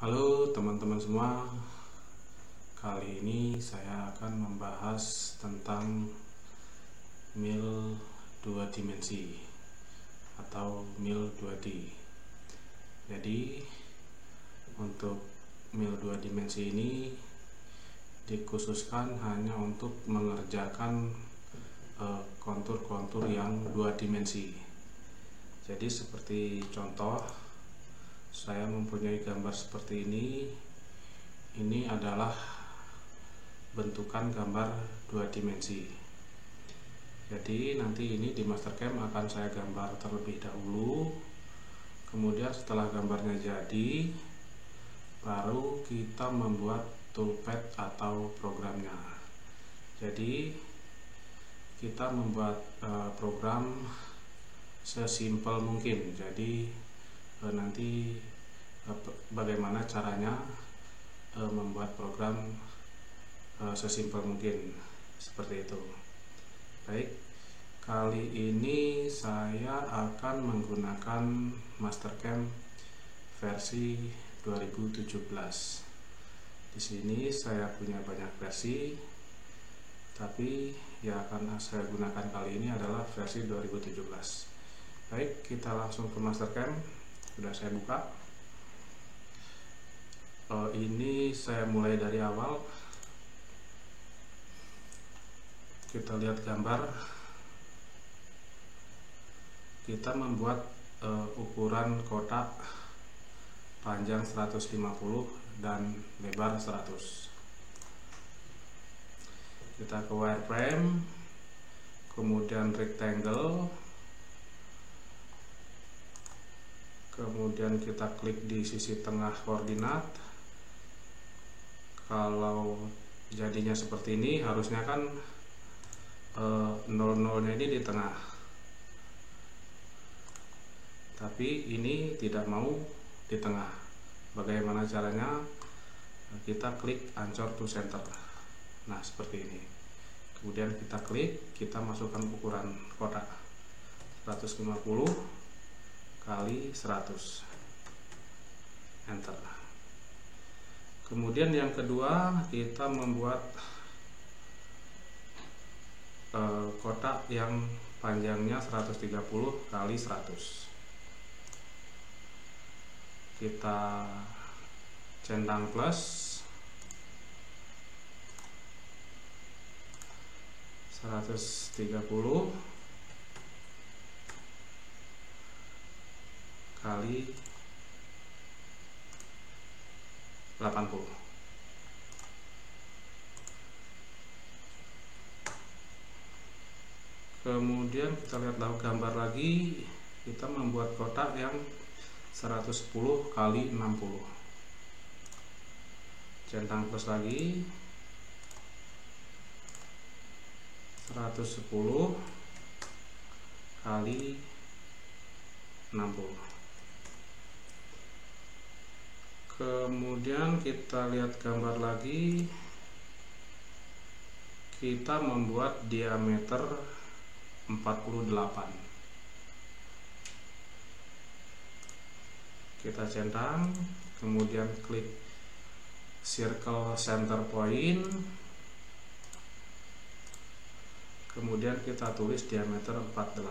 Halo teman-teman semua, kali ini saya akan membahas tentang mil 2 dimensi atau mil 2D. Jadi untuk mil 2 dimensi ini dikhususkan hanya untuk mengerjakan kontur-kontur yang 2 dimensi. Jadi seperti contoh, saya mempunyai gambar seperti ini. Ini adalah bentukan gambar 2 dimensi. Jadi nanti ini di Mastercam akan saya gambar terlebih dahulu. Kemudian setelah gambarnya jadi, baru kita membuat toolpad atau programnya. Jadi kita membuat program sesimpel mungkin. Jadi nanti bagaimana caranya membuat program sesimpel mungkin, seperti itu. Baik, kali ini saya akan menggunakan Mastercam versi 2017. Di sini saya punya banyak versi, tapi yang akan saya gunakan kali ini adalah versi 2017. Baik, kita langsung ke Mastercam. Sudah saya buka. Ini saya mulai dari awal. Kita lihat gambar. Kita membuat ukuran kotak panjang 150 dan lebar 100. Kita ke wireframe, kemudian rectangle, kemudian kita klik di sisi tengah koordinat. Kalau jadinya seperti ini, harusnya kan 00-nya ini di tengah, tapi ini tidak mau di tengah. Bagaimana caranya? Kita klik anchor to center. Nah, seperti ini. Kemudian kita klik, kita masukkan ukuran kotak 150 kali 100, enter. Kemudian yang kedua, kita membuat kotak yang panjangnya 130 kali 100. Kita centang plus, 130 kali 80. Kemudian kita lihat gambar lagi. Kita membuat kotak yang 110 kali 60. Centang plus lagi, 110 kali 60. Kemudian kita lihat gambar lagi. Kita membuat diameter 48. Kita centang, kemudian klik circle center point, kemudian kita tulis diameter 48.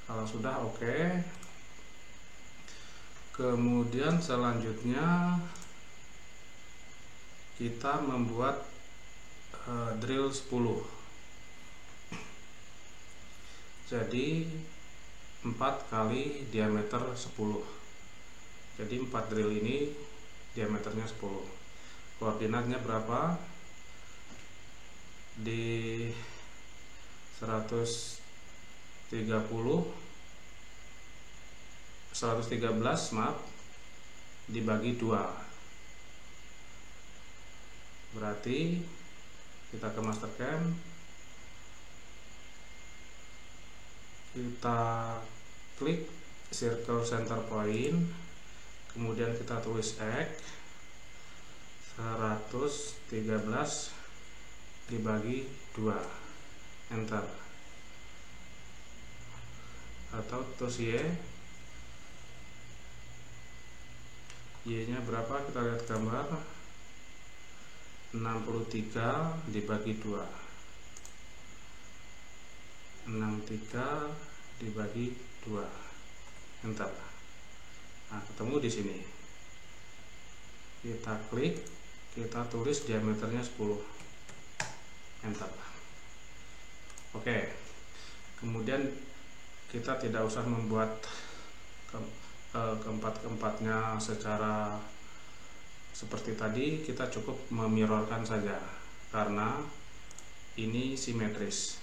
Kalau sudah oke. Kemudian selanjutnya kita membuat drill 10. Jadi 4 kali diameter 10. Jadi 4 drill ini diameternya 10. Koordinatnya berapa? Di 113 maaf, dibagi 2. Berarti kita ke Mastercam, kita klik circle center point, kemudian kita tulis X, 113 dibagi 2, enter. Atau tulis Y, Y-nya berapa? Kita lihat gambar. 63 dibagi 2. 63 dibagi 2. Enter. Nah, ketemu di sini. Kita klik, kita tulis diameternya 10. Enter. Oke. Kemudian kita tidak usah membuat keempat-keempatnya secara seperti tadi, kita cukup memirrorkan saja karena ini simetris.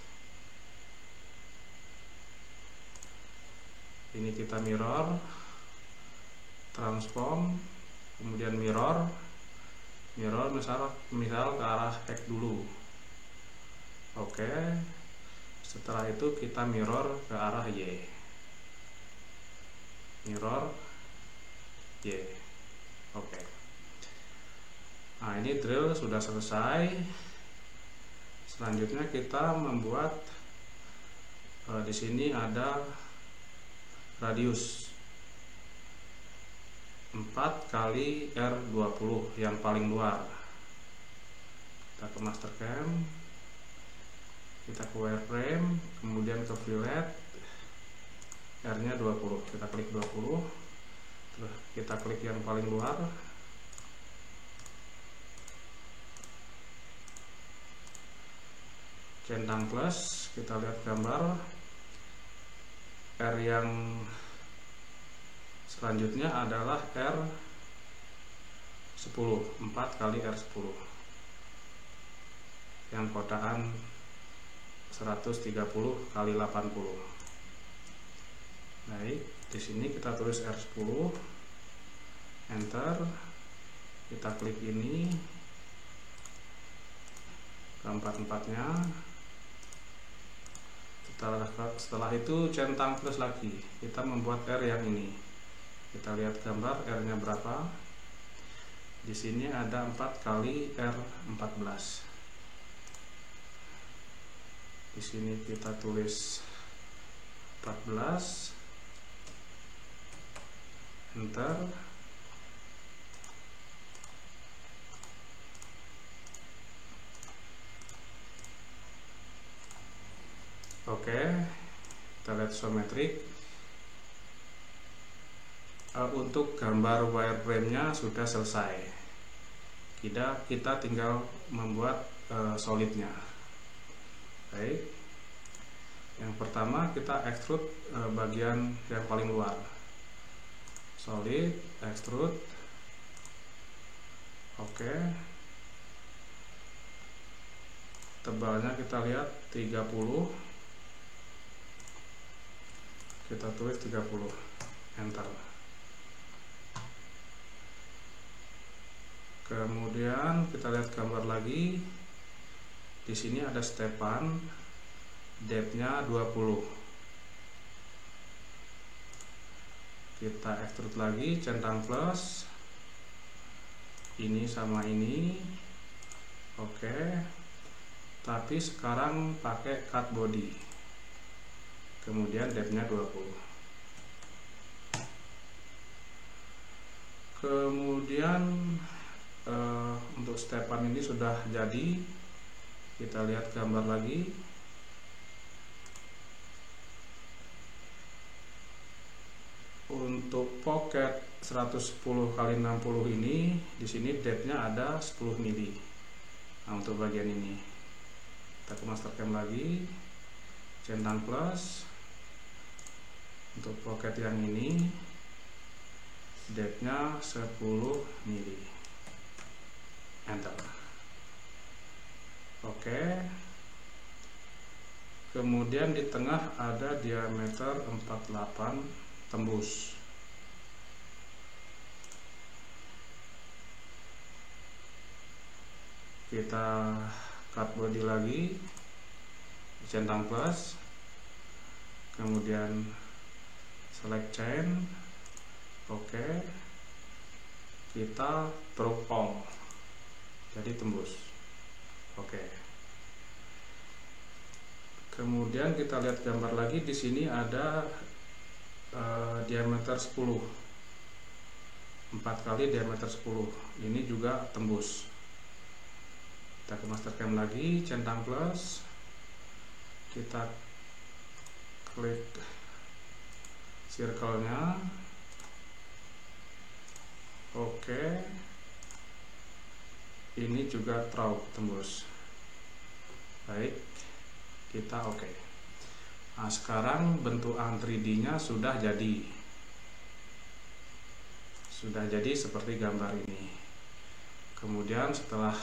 Ini kita mirror, transform, kemudian mirror misal ke arah X dulu. Oke. Setelah itu kita mirror ke arah Y. Mirror Y. Oke. Nah, ini drill sudah selesai. Selanjutnya kita membuat di sini ada radius 4 kali R20 yang paling luar. Kita ke master cam, kita ke wireframe, kemudian ke fillet, R nya 20, kita klik 20, terus kita klik yang paling luar, centang plus, kita lihat gambar. R yang selanjutnya adalah R10, 4 kali R10 yang kotaan 130 kali 80. Baik, di sini kita tulis R10, enter, kita klik ini, keempat-empatnya. Setelah itu centang plus lagi, kita membuat R yang ini. Kita lihat gambar R-nya berapa. Di sini ada 4 kali R14. Di sini kita tulis 14. Enter. Oke, kita lihat isometrik. Untuk gambar wireframe-nya sudah selesai. Kita tinggal membuat solidnya. Baik. Yang pertama kita extrude bagian yang paling luar. Solid, extrude. Oke. Tebalnya kita lihat 30. Kita tulis 30. Enter. Kemudian kita lihat gambar lagi. Di sini ada stepan, depth-nya 20. Kita extrude lagi, centang plus. Ini sama ini. Oke. Tapi sekarang pakai cut body. Kemudian depth-nya 20. Kemudian untuk stepan ini sudah jadi. Kita lihat gambar lagi. Untuk pocket 110 kali 60 ini, di sini depth-nya ada 10 mili. Nah, untuk bagian ini kita ke master cam lagi, centang plus. Untuk pocket yang ini depth-nya 10 mili. Enter. Oke. Kemudian di tengah ada diameter 48 tembus. Kita cut body lagi, centang plus, kemudian select chain. Oke. Kita drop all, jadi tembus. Oke. Kemudian kita lihat gambar lagi. Di sini ada diameter 10. 4 kali diameter 10. Ini juga tembus. Kita ke master cam lagi, centang plus, kita klik circle-nya, oke. Ini juga through, tembus. Baik, kita oke. Nah, sekarang bentukan 3D nya sudah jadi seperti gambar ini. Kemudian setelah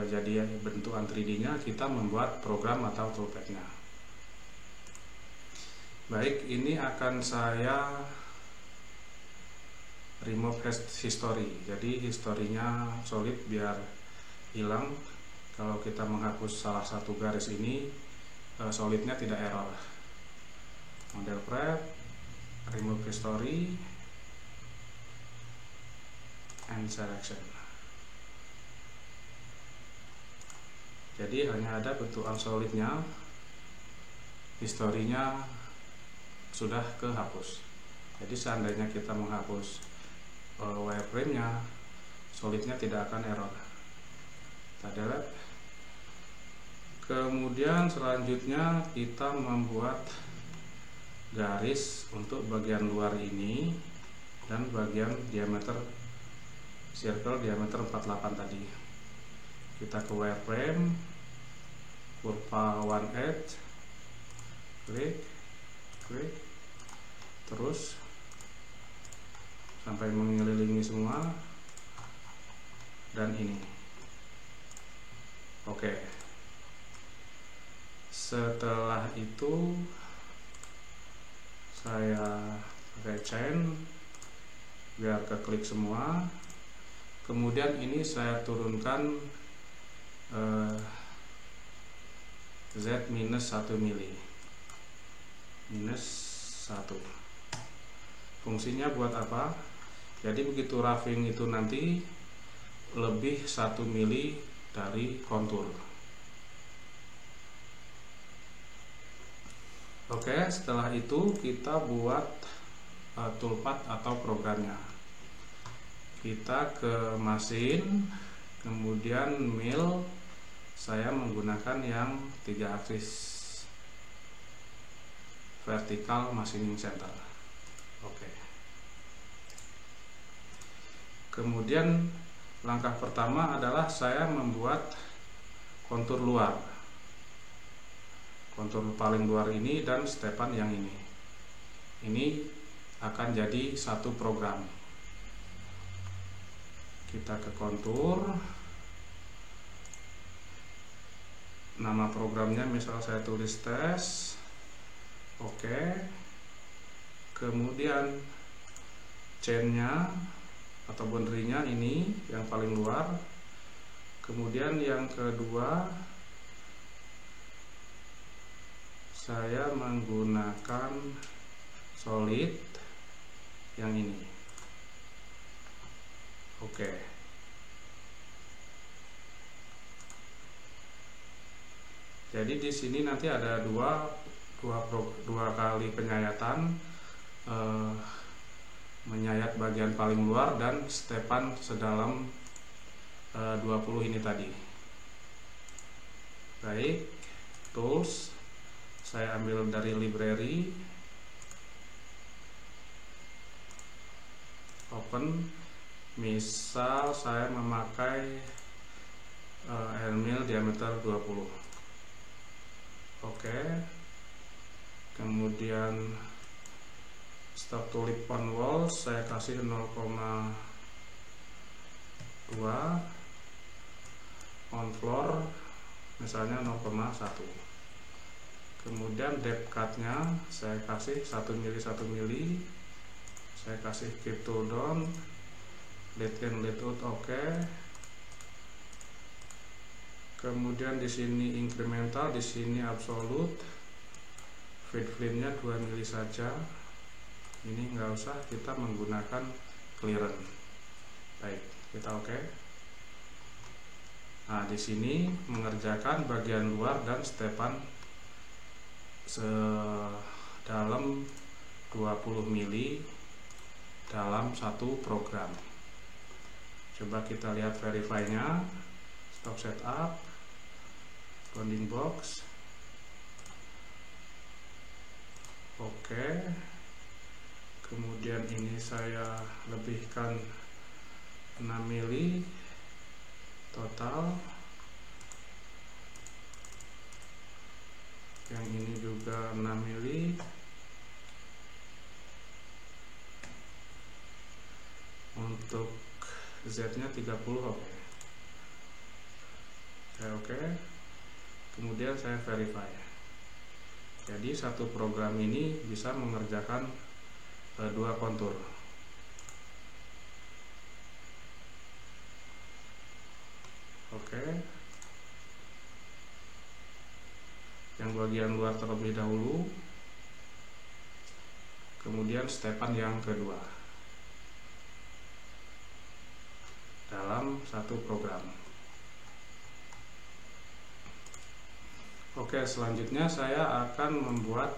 jadi bentukan 3D nya, kita membuat program atau toolpath-nya. Baik, ini akan saya remove history. Jadi historinya solid biar hilang. Kalau kita menghapus salah satu garis ini, solidnya tidak error. Model prep, remove history, and selection. Jadi hanya ada bentukan solidnya, historinya sudah kehapus. Jadi seandainya kita menghapus wireframe-nya, solidnya tidak akan error. Kita delete. Kemudian selanjutnya kita membuat garis untuk bagian luar ini dan bagian diameter circle diameter 48 tadi. Kita ke wireframe, kurva 1/8, klik, terus sampai mengelilingi semua, dan ini. Oke. Setelah itu saya pakai chain biar keklik semua. Kemudian ini saya turunkan Z minus 1 mili, minus 1. Fungsinya buat apa? Jadi begitu roughing itu nanti lebih 1 mili dari kontur. Oke, setelah itu kita buat toolpath atau programnya. Kita ke mesin, kemudian mill, saya menggunakan yang 3 aksis vertical machining center. Oke. Kemudian langkah pertama adalah saya membuat kontur luar, kontur paling luar ini dan stepan yang ini. Ini akan jadi satu program. Kita ke kontur, nama programnya misal saya tulis tes, oke. Kemudian chainnya atau boundary-nya ini yang paling luar. Kemudian yang kedua saya menggunakan solid yang ini. Oke. Jadi di sini nanti ada dua kali penyayatan, menyayat bagian paling luar dan stepan sedalam 20 ini tadi. Baik, tools saya ambil dari library, open. Misal saya memakai airmill diameter 20. Oke. Kemudian stop tulip on wall saya kasih 0,2, on floor misalnya 0,1. Kemudian depth cut-nya saya kasih 1 mili, saya kasih keep tool down, lead in lead out, oke. Kemudian di sini incremental, di sini absolute, feed flame-nya 2 mili saja. Ini nggak usah, kita menggunakan clearance. Baik, kita oke. Nah, di sini mengerjakan bagian luar dan stepan sedalam 20 mili dalam satu program. Coba kita lihat verify-nya. Stop setup, bounding box. Oke. Kemudian ini saya lebihkan 6 mili total. Yang ini juga 6 mili. Untuk Z-nya 30. Oke. Saya oke. Kemudian saya verify. Jadi satu program ini bisa mengerjakan 2 kontur. Oke. Yang bagian luar terlebih dahulu. Kemudian stepan yang kedua dalam satu program. Oke, selanjutnya saya akan membuat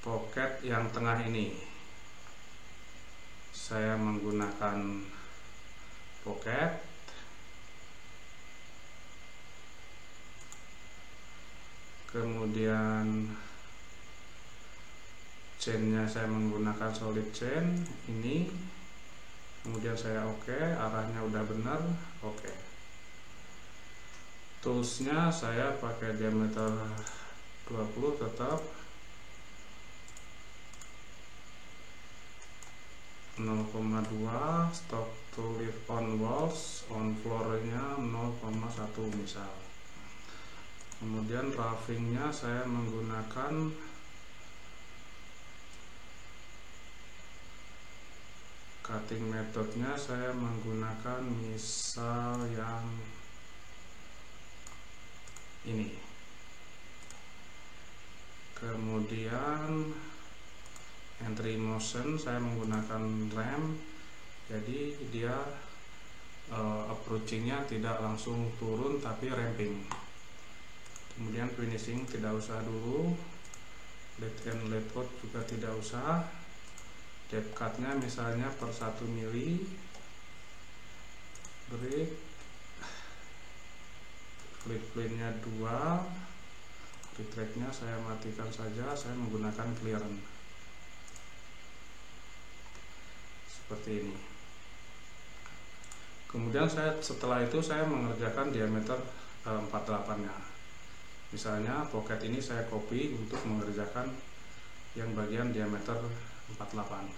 pocket yang tengah ini. Saya menggunakan pocket. Kemudian chainnya saya menggunakan solid chain ini. Kemudian saya oke, arahnya udah benar. Oke. Toolsnya saya pakai diameter 20 tetap. 0,2, stop to lift on walls, on floor-nya 0,1 misal. Kemudian roughing-nya saya menggunakan cutting metode-nya saya menggunakan misal yang ini. Kemudian entry motion saya menggunakan rem, jadi dia approaching-nya tidak langsung turun tapi ramping. Kemudian finishing tidak usah dulu, let in let out juga tidak usah. Depth cut-nya misalnya per 1 mili. Break, flip plane-nya 2, retract-nya saya matikan saja, saya menggunakan clearance seperti ini. Kemudian setelah itu saya mengerjakan diameter 48-nya. Misalnya pocket ini saya copy untuk mengerjakan yang bagian diameter 48.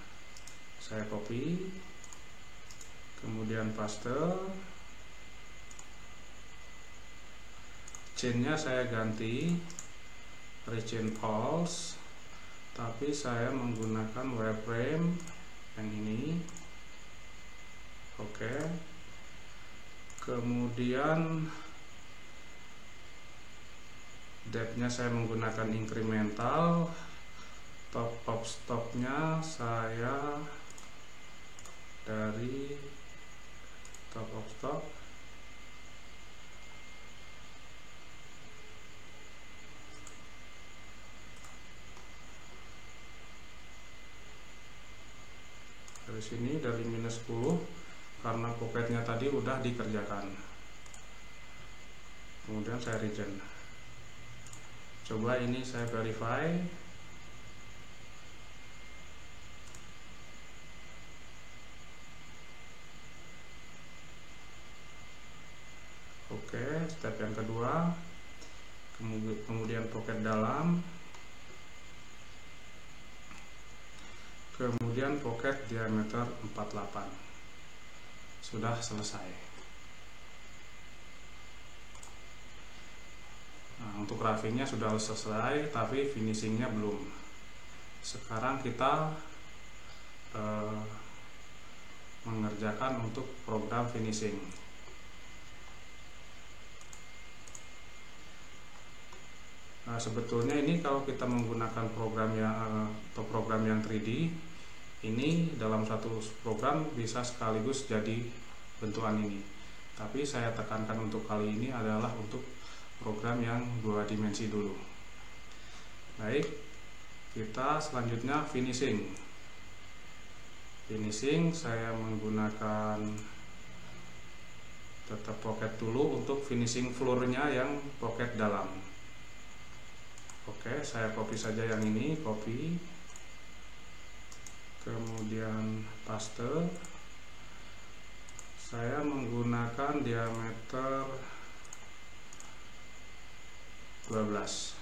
Saya copy, kemudian paste. Chainnya saya ganti rechain pulse, tapi saya menggunakan wireframe yang ini. Oke. Kemudian depth-nya saya menggunakan incremental. Top of stop-nya saya dari top of stop. Dari sini dari minus 10 karena pocketnya tadi udah dikerjakan. Kemudian saya regen. Coba ini saya verify. Oke, step yang kedua. Kemudian pocket dalam. Kemudian pocket diameter 48. Sudah selesai. Nah, untuk roughingnya sudah selesai, tapi finishingnya belum. Sekarang kita mengerjakan untuk program finishing. Nah, sebetulnya ini kalau kita menggunakan program yang 3D, ini dalam satu program bisa sekaligus jadi bentukan ini. Tapi saya tekankan untuk kali ini adalah untuk program yang 2 dimensi dulu. Baik, kita selanjutnya finishing. finishing saya menggunakan tetap pocket dulu untuk finishing floornya yang pocket dalam. Oke, saya copy saja yang ini, copy, kemudian paste. Saya menggunakan diameter 12.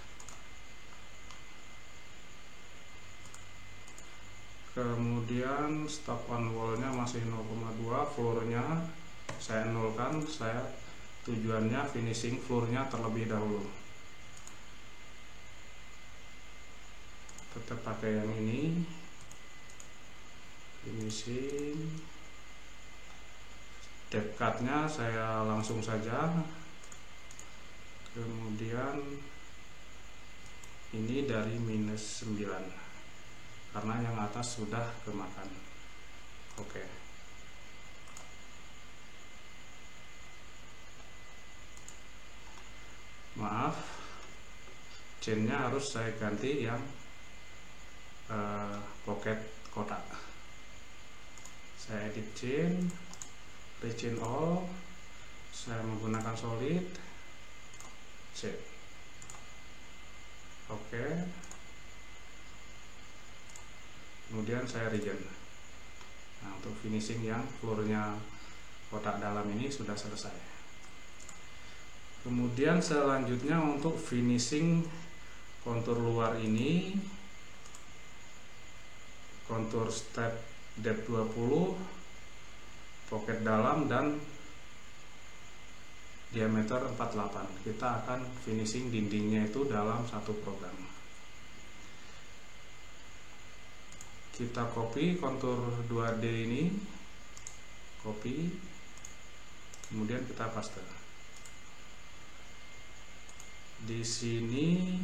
Kemudian stop on wall-nya masih 0,2, floor-nya saya nolkan. Saya tujuannya finishing floor-nya terlebih dahulu. Tetap pakai yang ini, finishing. Depth cut-nya saya langsung saja. Kemudian ini dari -9 karena yang atas sudah kemakan. Oke. Maaf, chainnya harus saya ganti yang pocket kotak. Saya edit chain, rechain all, saya menggunakan solid, set. Oke. Kemudian saya regen. Nah, untuk finishing yang floornya kotak dalam ini sudah selesai. Kemudian selanjutnya untuk finishing kontur luar ini, kontur step depth 20, pocket dalam dan diameter 48. Kita akan finishing dindingnya itu dalam satu program. Kita copy kontur 2D ini, copy, kemudian kita paste. Di sini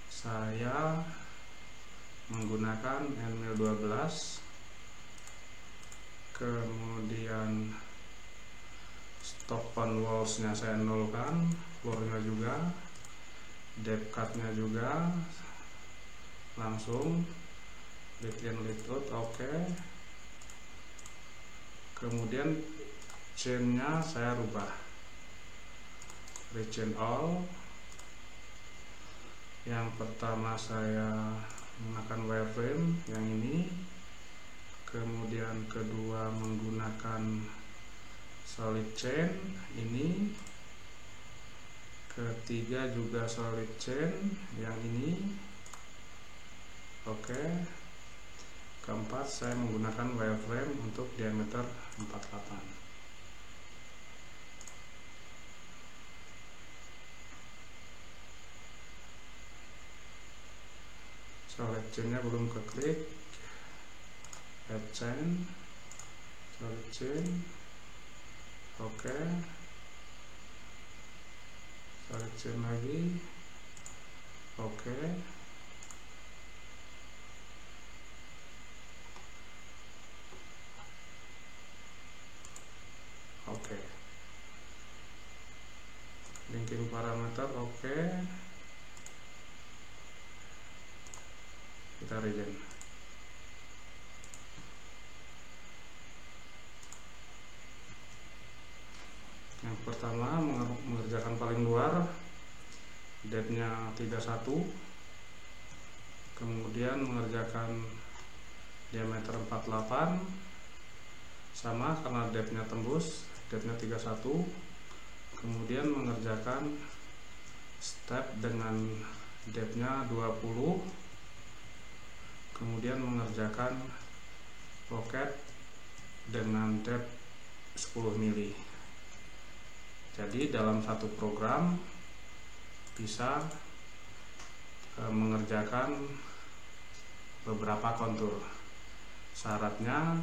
saya menggunakan Enamel 12, kemudian stop on walls-nya saya nolkan, floor-nya juga, depth cut-nya juga, langsung lead in lead out. Oke. Kemudian chain-nya saya rubah, rechain all. Yang pertama saya menggunakan wireframe yang ini, kemudian kedua menggunakan solid chain ini, ketiga juga solid chain yang ini. Oke. Keempat saya menggunakan wireframe untuk diameter 48. Solid chain-nya belum keklik, add chain, solid chain. Oke. Solid chain lagi. Oke. Oke. Linking parameter oke. Kita regen. Yang pertama mengerjakan paling luar, depth-nya 31, kemudian mengerjakan diameter 48 sama karena depth-nya tembus, depth-nya 31, kemudian mengerjakan step dengan depth-nya 20, kemudian mengerjakan pocket dengan depth 10 mili. Jadi dalam satu program bisa mengerjakan beberapa kontur. Syaratnya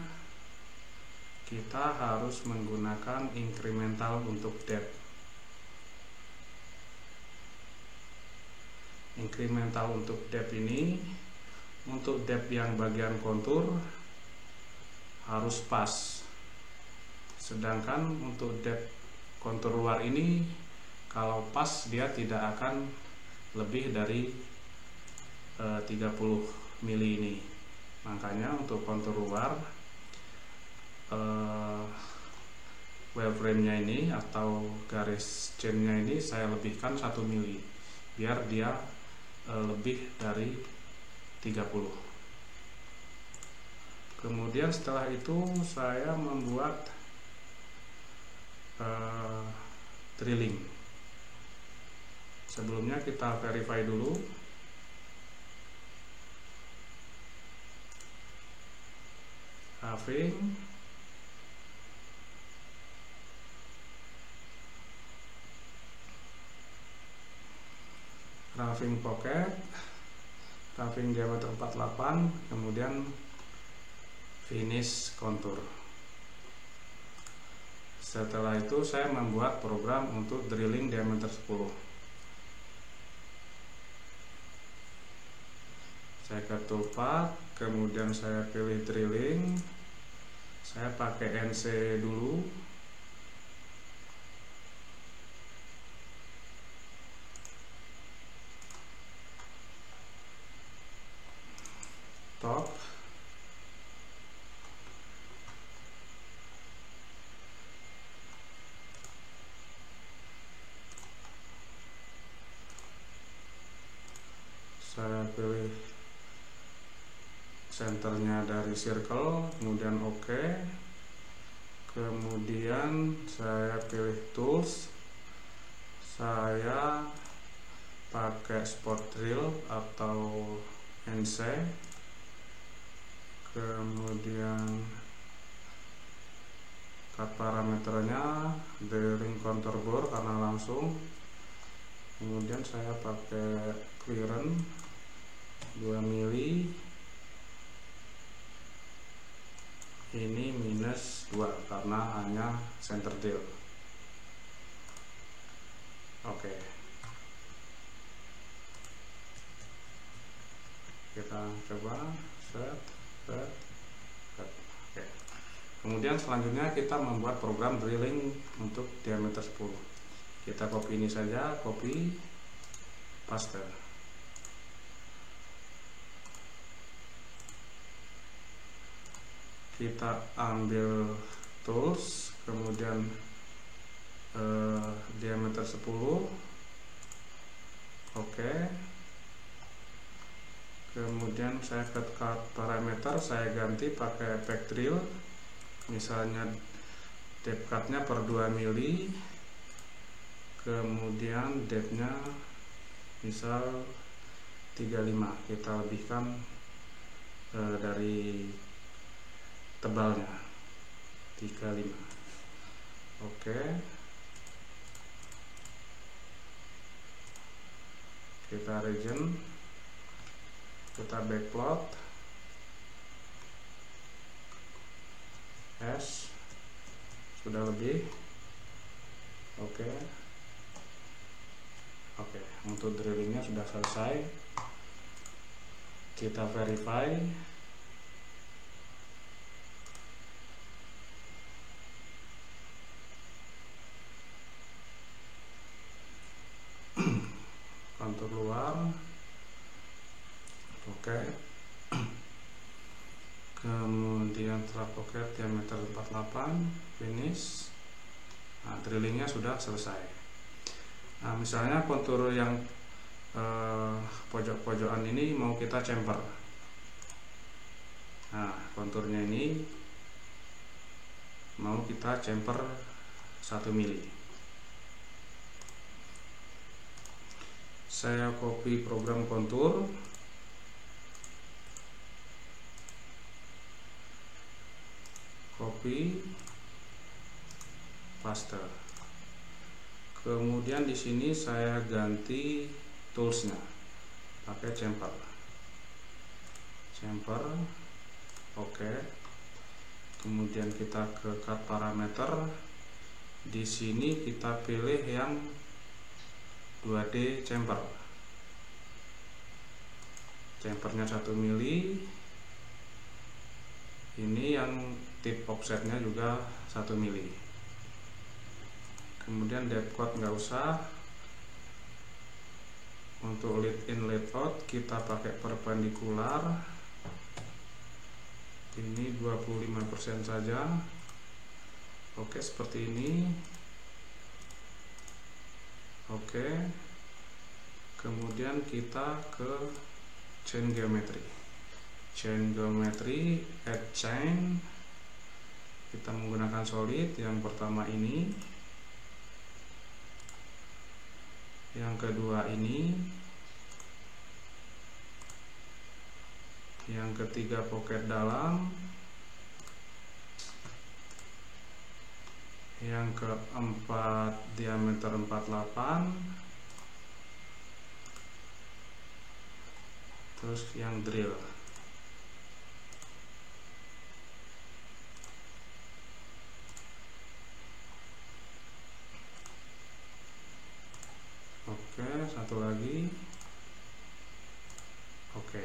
kita harus menggunakan incremental untuk depth. Incremental untuk depth ini, untuk depth yang bagian kontur harus pas, sedangkan untuk depth kontur luar ini kalau pas dia tidak akan lebih dari 30 mili ini. Makanya untuk kontur luar wireframe-nya ini atau garis chain-nya ini saya lebihkan 1 mili biar dia lebih dari 30. Kemudian setelah itu saya membuat drilling. Sebelumnya kita verify dulu. Roughing pocket, roughing diameter 48, kemudian finish kontur. Setelah itu saya membuat program untuk drilling diameter 10. Saya ke toolpath, kemudian saya pilih drilling. Saya pakai NC dulu. Top. Saya pilih centernya dari circle, kemudian OK. Kemudian saya pilih tools, saya pakai spot drill atau NC. Kemudian cut parameternya drilling contour bore karena langsung. Kemudian saya pakai clearance 2 mili, ini minus 2 karena hanya center drill. Oke. Kita coba set. Oke. Kemudian selanjutnya kita membuat program drilling untuk diameter 10. Kita copy ini saja, copy, paste. Kita ambil tools, kemudian diameter 10. Oke. Kemudian saya cut parameter, saya ganti pakai effect drill. Misalnya depth cut-nya per 2 mili. Kemudian depth-nya misal 35, kita lebihkan dari tebalnya 35. Oke. Kita region, kita backplot, S sudah lebih. Oke. Oke, untuk drillingnya sudah selesai. Kita verify. Kontur luar. Oke. Kemudian trap pocket diameter 48, finish. Nah, drillingnya sudah selesai. Nah, misalnya kontur yang pojok-pojokan ini mau kita chamfer. Nah, konturnya ini mau kita chamfer 1 mili. Saya copy program kontur, copy, paste. Kemudian di sini saya ganti toolsnya pakai chamfer. Oke. Kemudian kita ke cut parameter. Di sini kita pilih yang 2D chamfer. Chamfernya 1 mili. Ini yang tip offsetnya juga 1 mili. Kemudian depth cut nggak usah. Untuk lead in lead out kita pakai perpendikular. ini 25% saja. Oke, seperti ini. Oke, kemudian kita ke chain geometry. Add chain. Kita menggunakan solid. Yang pertama ini, yang kedua ini, yang ketiga pocket dalam, yang keempat diameter 48, terus yang drill. Oke, satu lagi. Oke.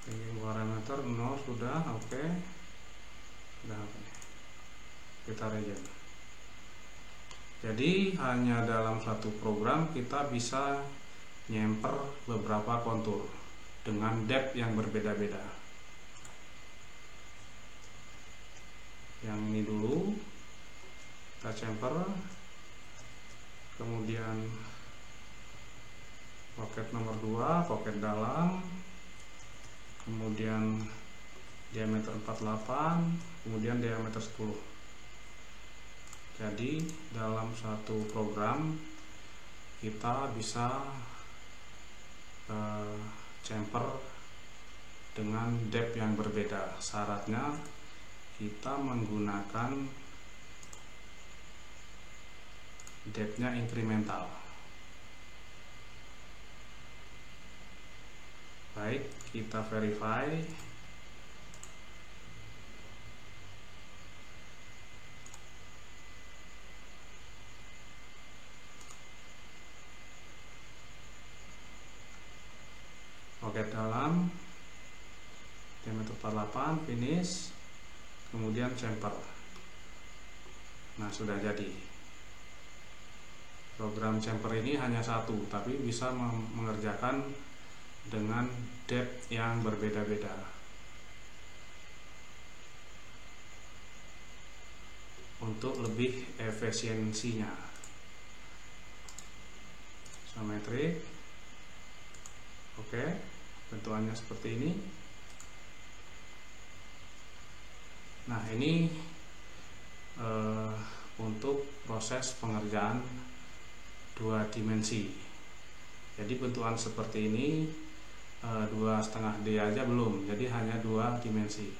Ini parameter 0 sudah. Oke. Sudah. Kita regen. Jadi hanya dalam satu program kita bisa nyemper beberapa kontur dengan depth yang berbeda-beda. Yang ini dulu kita chamfer, kemudian pocket nomor 2, pocket dalam, kemudian diameter 48, kemudian diameter 10. Jadi dalam satu program kita bisa chamfer dengan depth yang berbeda. Syaratnya kita menggunakan depth-nya incremental. Baik, kita verify. Pocket dalam, diameter 48, finish, kemudian chamfer. Nah, sudah jadi. Program chamfer ini hanya satu, tapi bisa mengerjakan dengan depth yang berbeda-beda. Untuk lebih efisiensinya. Isometrik. Oke, bentukannya seperti ini. Nah, ini untuk proses pengerjaan 2 dimensi. Jadi bentukan seperti ini 2,5D aja belum, jadi hanya 2 dimensi.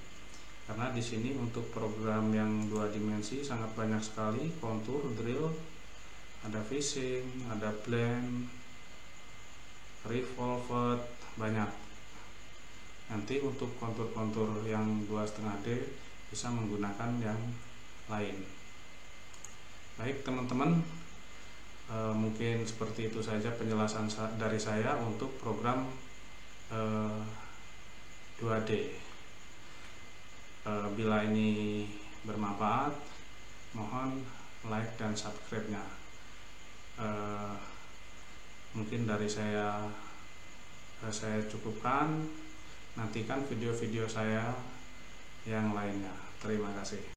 Karena di sini untuk program yang 2 dimensi sangat banyak sekali kontur, drill, ada fishing, ada blend, revolved, banyak. Nanti untuk kontur-kontur yang 2,5D bisa menggunakan yang lain. Baik teman-teman, mungkin seperti itu saja penjelasan dari saya untuk program 2D. Bila ini bermanfaat, mohon like dan subscribe-nya. Mungkin dari saya cukupkan. Nantikan video-video saya yang lainnya. Terima kasih.